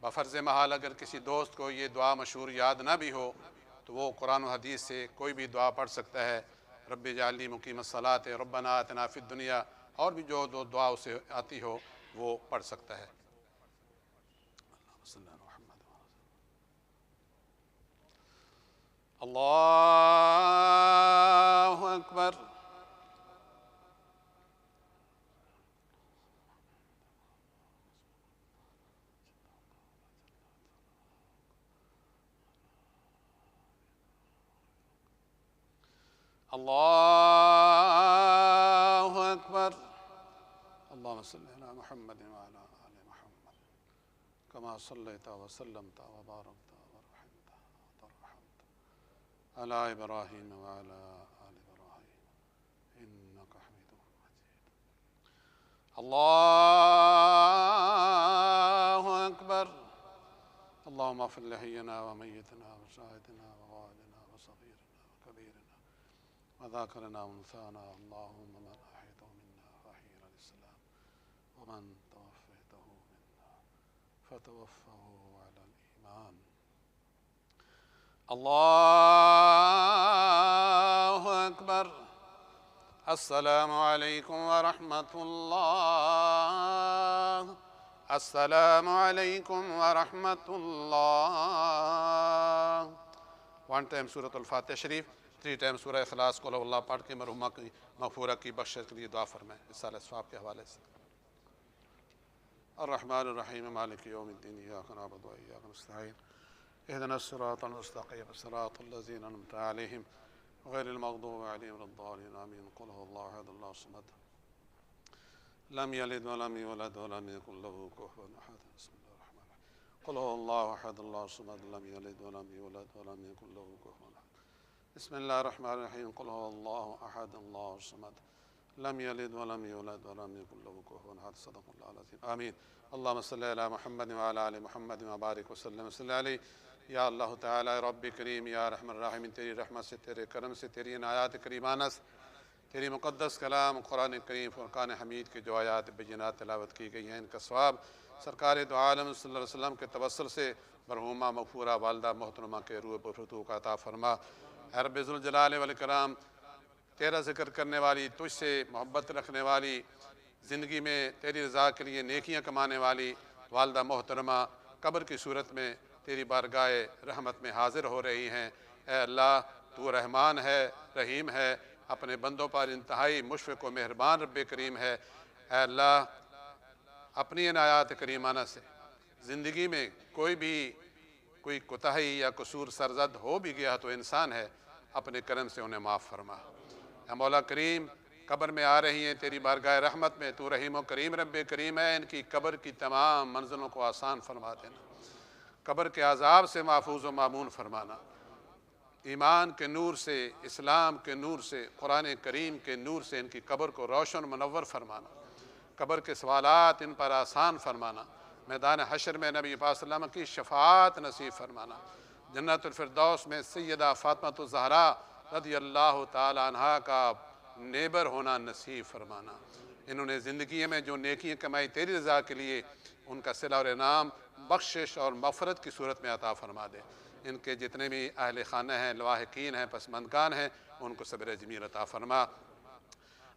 بفرض محال اگر کسی دوست کو یہ دعا مشہور یاد نہ بھی ہو تو وہ قرآن و حدیث سے کوئی بھی دعا پڑھ سکتا ہے. رب اجعلنی مقیم الصلاۃ، ربنا آتنا فی الدنیا، اور بھی جو دعا اسے آتی ہو وہ پڑھ سکتا ہے. اللہ اکبر. اللہ اکبر. اللہم صلی علی محمد وعلی آل محمد کما صلیت وسلمت وبارکت ورحمت ورحمت علی ابراہیم وعلی آل ابراہیم انک حمید مجید. اللہ اکبر. اللہم اغفر لحینا ومیتنا وشاہدنا وغائبنا وصغیرنا وکبیرنا وذاکرنا ونثانا. اللہم من احیته منا فاحیہ علی السلام ومن توفیته منا فتوفه علی الایمان. اللہ اکبر. السلام علیکم ورحمۃ اللہ. السلام علیکم ورحمۃ اللہ. One time سورۃ الفاتحہ شریف. 3 ٹائم سورہ اخلاص قل هو اللہ پڑھ کے مرحومہ کی مغفورہ کی بخشش کے لیے دعا فرمائیں اس سال اسواب کے حوالے سے۔ الرحمن الرحیم مالک یوم الدین ایاک نعبد و ایاک نستعین اهدنا الصراط المستقیم صراط الذین انعمت علیہم غیر المغضوب علیہم ولا الضالین آمین۔ قل هو اللہ احد اللہ الصمد لم یلد ولم یولد ولم یکن له کفوا احد۔ بسم اللہ الرحمن الرحیم قل هو اللہ احد اللہ الصمد لم یلد ولم یولد ولم یکن له کفوا احد۔ بسم اللہ الرحمن الرحیم قل هو اللہ احد اللہ الصمد لم یلد ولم یولد ولم یکن له کفوا احد۔ صدق اللہ العظیم آمین۔ اللہم صلی علی محمد وعلی آل محمد وبارک وسلم صلی علیہ۔ یا اللہ تعالی رب کریم یا رحم الراحمین، تیری رحمت سے، تیرے کرم سے، تیری عنایات کریمانہ سے، تیری مقدس کلام قرآن کریم فرقان حمید کے جو آیات بینات تلاوت کی گئی ہیں ان کا ثواب سرکار دو عالم صلی اللہ علیہ وسلم کے توسل سے مرحومہ مغفورہ والدہ محترمہ کے روح پرفتوح کا عطا فرما۔ اے رب ذوالجلال والاکرام، تیرا ذکر کرنے والی، تجھ سے محبت رکھنے والی، زندگی میں تیری رضا کے لیے نیکیاں کمانے والی والدہ محترمہ قبر کی صورت میں تیری بارگاہ رحمت میں حاضر ہو رہی ہیں۔ اے اللہ، تو رحمان ہے، رحیم ہے، اپنے بندوں پر انتہائی مشفق و مہربان رب کریم ہے۔ اے اللہ، اپنی عنایات کریمانہ سے زندگی میں کوئی کوتاہی یا قصور سرزد ہو بھی گیا تو انسان ہے، اپنے کرم سے انہیں معاف فرما۔ اے مولا کریم، قبر میں آ رہی ہیں تیری بارگاہ رحمت میں، تو رحیم و کریم رب کریم ہے، ان کی قبر کی تمام منزلوں کو آسان فرما دینا، قبر کے عذاب سے محفوظ و مامون فرمانا، ایمان کے نور سے، اسلام کے نور سے، قرآن کریم کے نور سے ان کی قبر کو روشن منور فرمانا، قبر کے سوالات ان پر آسان فرمانا، میدان حشر میں نبی پاک صلی اللہ علیہ وسلم کی شفاعت نصیب فرمانا، جنت الفردوس میں سیدہ فاطمہ الزہرا رضی اللہ تعالی عنہا کا نیبر ہونا نصیب فرمانا۔ انہوں نے زندگی میں جو نیکیاں کمائی تیری رضا کے لیے، ان کا صلہ اور انعام بخشش اور مغفرت کی صورت میں عطا فرما دے۔ ان کے جتنے بھی اہل خانہ ہیں، لواحقین ہیں، پسماندگان ہیں، ان کو صبر جمیل عطا فرما۔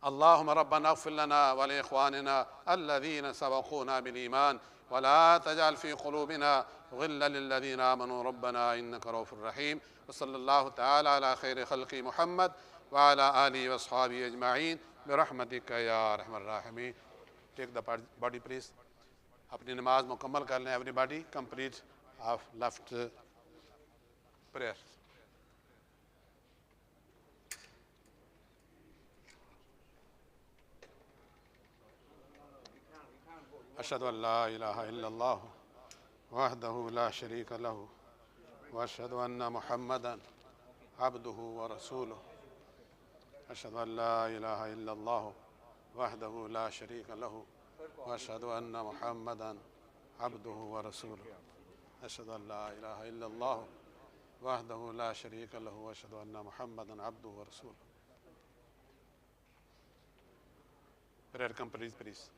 اللہم ربنا اغفر لنا ولاخواننا الذین سبقونا بالایمان ولا تجعل فی قلوبنا غلا للذین آمنوا ربنا انک رؤوف رحیم۔ وصلی اللہ تعالی علی خیر خلق محمد وعلی آلہ واصحابہ اجمعین برحمتک یا ارحم الراحمین۔ ٹیک دا باڈی پلیز، اپنی نماز مکمل کر لیں۔ Everybody complete of left prayer. اشہد ان لا الہ الا اللہ وحدہ لا شریک لہ واشہد ان محمدا عبدہ ورسولہ۔ اشہد ان لا الہ الا اللہ وحدہ لا شریک لہ واشہد ان محمدا عبدہ ورسولہ۔ اشہد ان لا الہ الا اللہ وحدہ لا شریک لہ واشہد ان محمدا عبدہ ورسولہ۔ Prayer complete please.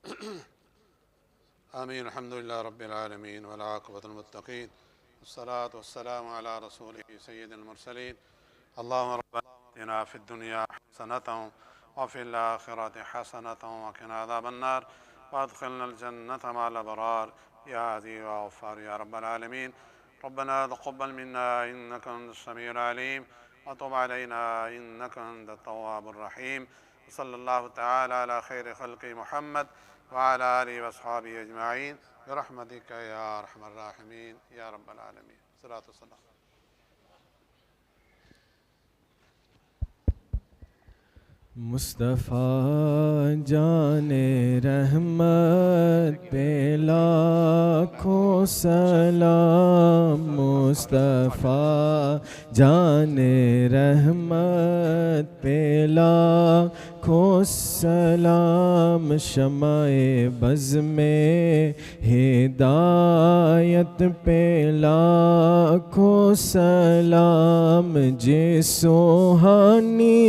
آمين. الحمد لله رب العالمين والعاقبة للمتقين والصلاة والسلام على رسوله سيد المرسلين. اللهم ربنا آتنا في الدنيا حسنة وفي الآخرة حسنة وقنا عذاب النار وادخلنا الجنة مع الأبرار يا عزيز يا غفار يا رب العالمين. ربنا تقبل منا إنك أنت السميع العليم وتب علينا إنك أنت التواب الرحيم. صلى الله تعالى على خير خلق محمد وعلى آله وأصحابه أجمعين برحمتك يا أرحم الراحمين يا رب العالمين. صلاة والسلام.
مصطفیٰ جان رحمت پہ لاکھوں سلام، مصطفیٰ جان رحمت پہ لاکھوں سلام، شمع بز میں ہدایت پہ لاکھوں سلام، جے سوہانی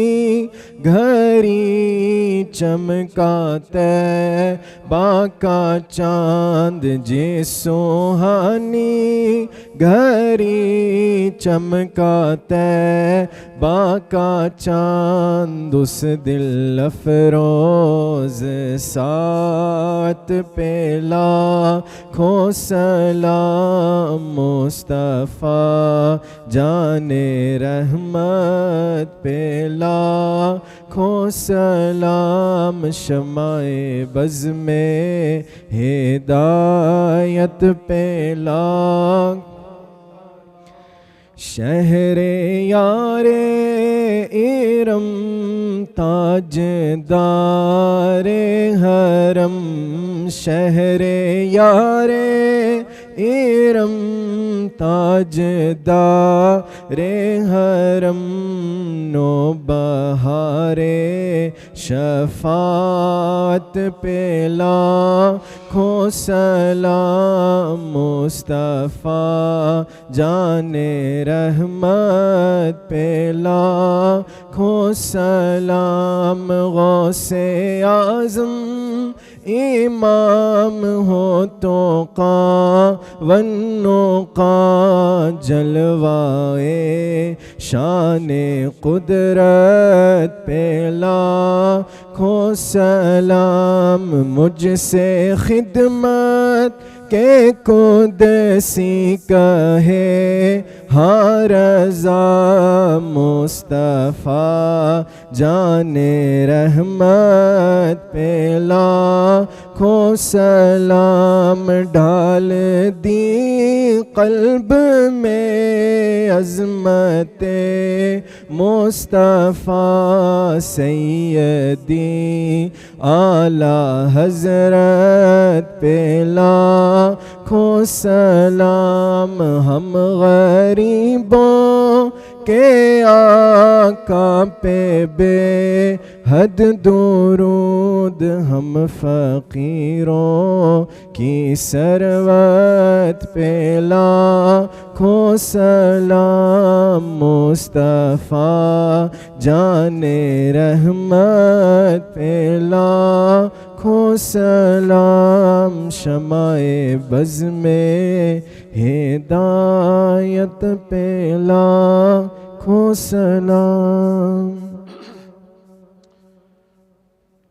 گھری چمکا طیبہ کا چاند، جے سوہانی گھری چمکا طیبہ کا چاند، اس دل افروز ساعت پہ لاکھوں سلام، مصطفیٰ جان رحمت پہ لاکھوں سلام، شمع بز میں ہدایت پہ لاکھ، شہر یار ارم تاجدار حرم، شہر یار ارم تاجدار حرم، نو بہار شفاعت پہ لاکھوں سلام، مصطفیٰ جان رحمت پہ لاکھوں سلام، غوث اعظم امام ہو تو ونقا جلوائے شان قدرت پہ لاکھوں سلام، مجھ سے خدمت کہ قدسی کہے ہاں رضا، مصطفیٰ جان رحمت پہ لاکھوں سلام، ڈال دی قلب میں عظمت مصطفیٰ سیدی اعلیٰ حضرت پہ لاکھوں سلام، ہم غریبوں کے آقا پہ بے حد درود، ہم فقیروں کی ثروت پہ لاکھوں سلام، مصطفیٰ جان رحمت پہ لاکھوں سلام، شمع بز میں ہدایت پہ لاکھوں سلام۔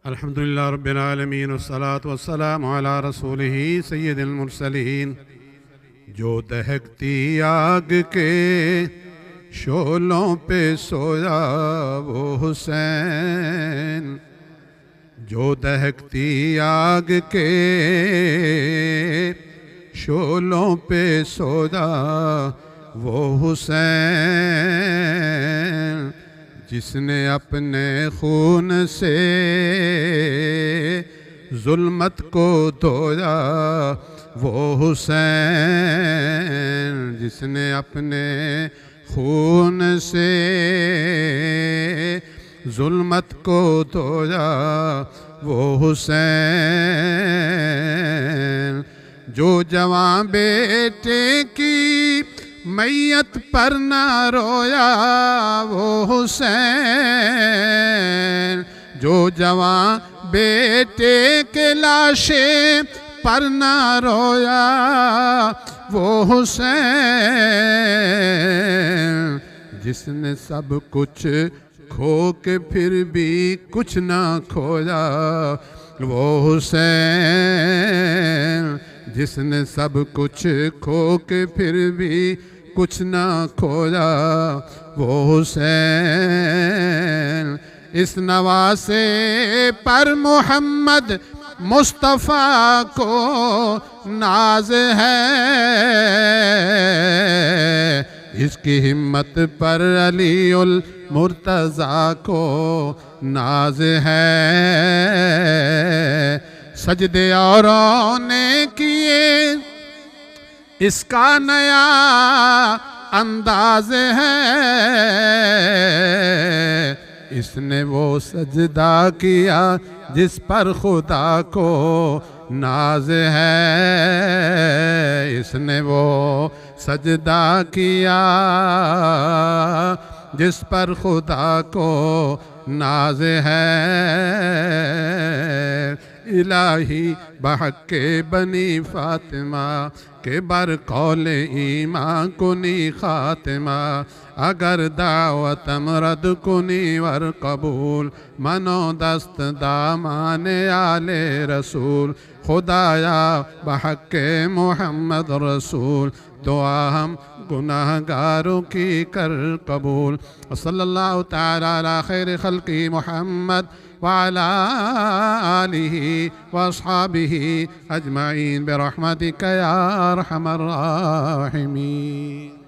الحمدللہ رب العالمین والصلاة والسلام علی رسولہ سید المرسلین۔ جو دہکتی آگ کے شعلوں پہ سویا وہ حسین، جو دہکتی آگ کے شعلوں پہ سویا وہ حسین، جس نے اپنے خون سے ظلمت کو دھویا وہ حسین، جس نے اپنے خون سے ظلمت کو دھویا وہ حسین، جو جواں بیٹے کی میت پر نہ رویا وہ حسین، جو جواں بیٹے کے لاشے پر نہ رویا وہ حسین، جس نے سب کچھ کھو کے پھر بھی کچھ نہ کھویا وہ حسین، جس نے سب کچھ کھو کے پھر بھی کچھ نہ کھویا وہ حسین۔ اس نواسے پر محمد مصطفیٰ کو ناز ہے، اس کی ہمت پر علی المرتضیٰ کو ناز ہے۔ سجدے اوروں نے کیے اس کا نیا انداز ہے، اس نے وہ سجدہ کیا جس پر خدا کو ناز ہے، اس نے وہ سجدہ کیا جس پر خدا کو ناز ہے۔ الہی بحق بنی فاطمہ کے بر قول ایمان کنی خاتمہ، اگر دعوتم رد کنی ور قبول، منو دست دامان آل رسول، خدایا بحق محمد رسول، دعا ہم گناہ گاروں کی کر قبول۔ صلی اللہ تعالی علی خیر خلقی محمد وعلى آله وأصحابه أجمعين برحمتك يا أرحم الراحمين۔